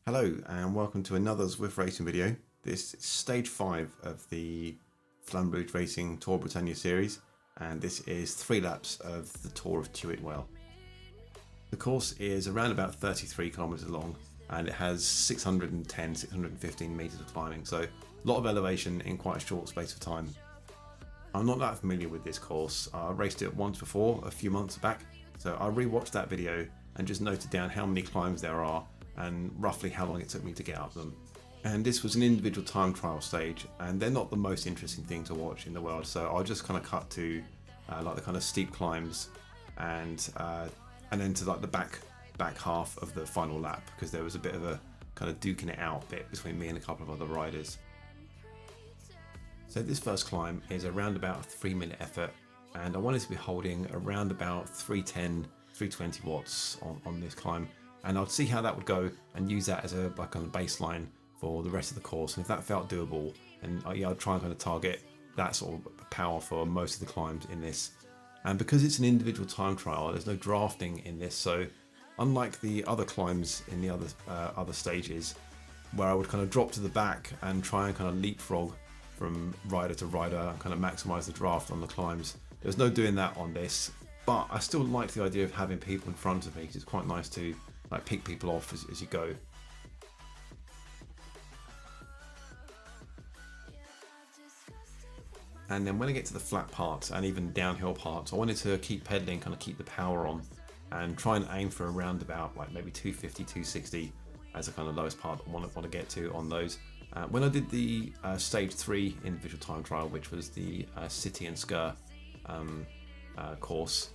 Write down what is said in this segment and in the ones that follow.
Hello and welcome to another Zwift racing video. This is stage 5 of the Flamme Rouge Racing Tour Britannia series, and this is 3 laps of the Tour of Tewit. The course is around about 33 kilometers long and it has 615 meters of climbing, so a lot of elevation in quite a short space of time. I'm not that familiar with this course. I raced it once before a few months back, so I rewatched that video and just noted down how many climbs there are and roughly how long it took me to get up them. And this was an individual time trial stage, and they're not the most interesting thing to watch in the world, so I'll just kind of cut to like the kind of steep climbs and then to like the back half of the final lap, because there was a bit of a kind of duking it out bit between me and a couple of other riders. So this first climb is around about a 3-minute effort, and I wanted to be holding around about 310, 320 watts on this climb. And I'd see how that would go and use that as a kind of baseline for the rest of the course. And if that felt doable, then I'd try and kind of target that sort of power for most of the climbs in this. And because it's an individual time trial, there's no drafting in this. So unlike the other climbs in the other stages, where I would kind of drop to the back and try and kind of leapfrog from rider to rider and kind of maximize the draft on the climbs, there's no doing that on this. But I still like the idea of having people in front of me, because it's quite nice to like pick people off as you go. And then when I get to the flat parts and even downhill parts, I wanted to keep pedaling, kind of keep the power on and try and aim for around about like maybe 250, 260 as the kind of lowest part I want to get to on those. When I did the stage 3 individual time trial, which was the City and Sker course,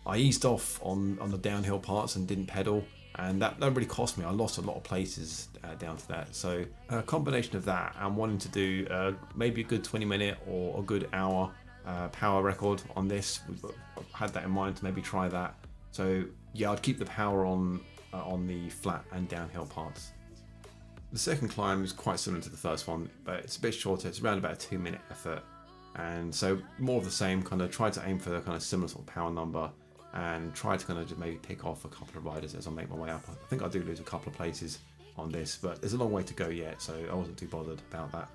I eased off on the downhill parts and didn't pedal, and that really cost me. I lost a lot of places down to that. So a combination of that and wanting to do maybe a good 20-minute or a good hour power record on this, I had that in mind to maybe try that. So yeah, I'd keep the power on the flat and downhill parts. The second climb is quite similar to the first one, but it's a bit shorter. It's around about a 2-minute effort, and so more of the same. Kind of try to aim for a kind of similar sort of power number, and try to kind of just maybe pick off a couple of riders as I make my way up. I think I do lose a couple of places on this, but there's a long way to go yet, so I wasn't too bothered about that.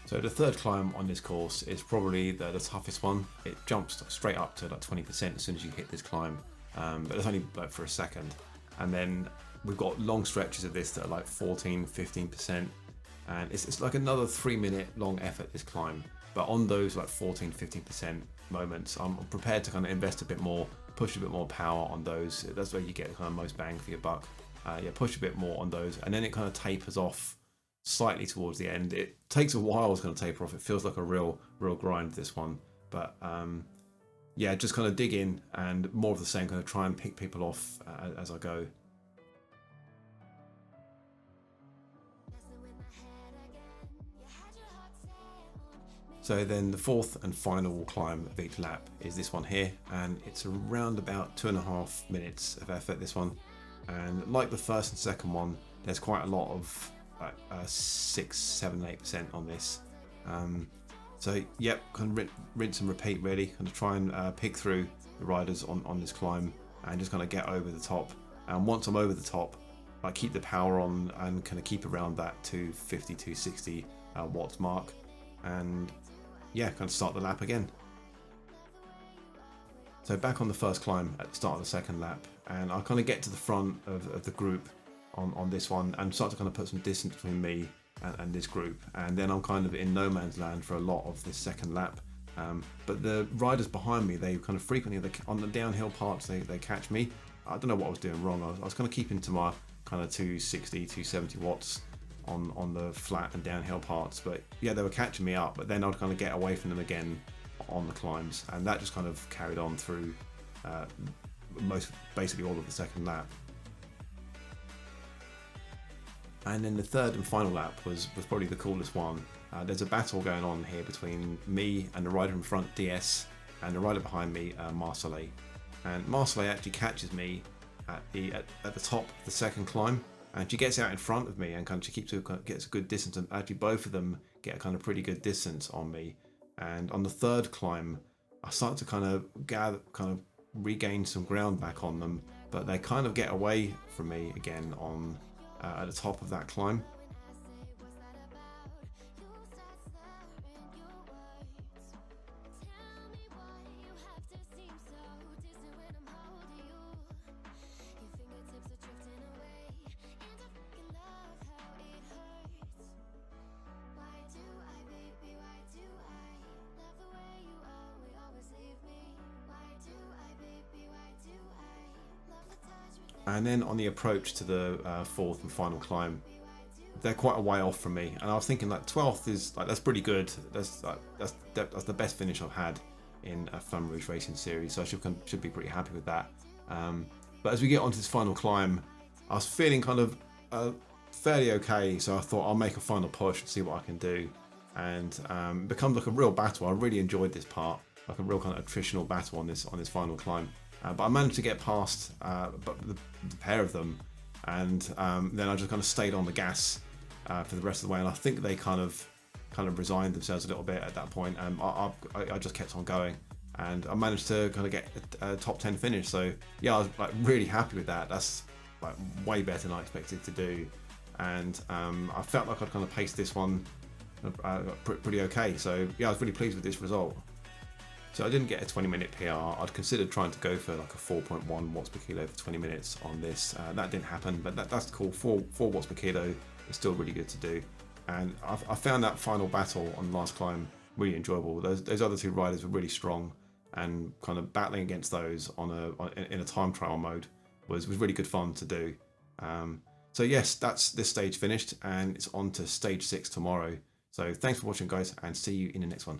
So the third climb on this course is probably the toughest one. It jumps straight up to like 20% as soon as you hit this climb, but it's only like for a second. And then we've got long stretches of this that are like 14, 15%, and it's like another 3-minute long effort, this climb. But on those like 14, 15% moments, I'm prepared to kind of invest a bit more, push a bit more power on those. That's where you get kind of most bang for your buck. Push a bit more on those, and then it kind of tapers off slightly towards the end. It takes a while to kind of taper off. It feels like a real grind, this one, but yeah, just kind of dig in and more of the same, kind of try and pick people off as I go. So then the fourth and final climb of each lap is this one here, and it's around about 2.5 minutes of effort, this one. And like the first and second one, there's quite a lot of 6, 7, 8% on this. So yep, kind of rinse and repeat really, kind of try and pick through the riders on this climb and just kind of get over the top. And once I'm over the top, I keep the power on and kind of keep around that 250, 260 watts mark, and yeah, kind of start the lap again. So back on the first climb at the start of the second lap, and I kind of get to the front of the group on this one and start to kind of put some distance between me and this group, and then I'm kind of in no man's land for a lot of this second lap. But the riders behind me, they kind of frequently, on the downhill parts, they catch me. I don't know what I was doing wrong. I was kind of keeping to my kind of 260, 270 watts on the flat and downhill parts, but yeah, they were catching me up, but then I'd kind of get away from them again on the climbs, and that just kind of carried on through basically all of the second lap. And then the third and final lap was probably the coolest one. There's a battle going on here between me and the rider in front, DS, and the rider behind me, Marseille. and Marseille actually catches me at the top of the second climb, and she gets out in front of me and kind of she gets a good distance, and actually both of them get a kind of pretty good distance on me. And on the third climb, I start to kind of regain some ground back on them, but they kind of get away from me again on at the top of that climb. And then on the approach to the fourth and final climb, they're quite a way off from me, and I was thinking like 12th is like, that's pretty good. That's the best finish I've had in a Flamme Rouge racing series, so I should be pretty happy with that. But as we get onto this final climb, I was feeling kind of fairly okay, so I thought I'll make a final push and see what I can do, and it becomes like a real battle. I really enjoyed this part, like a real kind of attritional battle on this final climb. But I managed to get past the pair of them, and then I just kind of stayed on the gas for the rest of the way. And I think they kind of resigned themselves a little bit at that point. I just kept on going, and I managed to kind of get a top 10 finish. So yeah, I was like really happy with that. That's like way better than I expected to do, and I felt like I'd kind of paced this one pretty okay. So yeah, I was really pleased with this result. So I didn't get a 20-minute PR. I'd considered trying to go for like a 4.1 watts per kilo for 20 minutes on this. That didn't happen, but that's cool. 4 watts per kilo is still really good to do. And I found that final battle on the last climb really enjoyable. Those other two riders were really strong, and kind of battling against those in a time trial mode was really good fun to do. So yes, that's this stage finished, and it's on to stage 6 tomorrow. So thanks for watching, guys, and see you in the next one.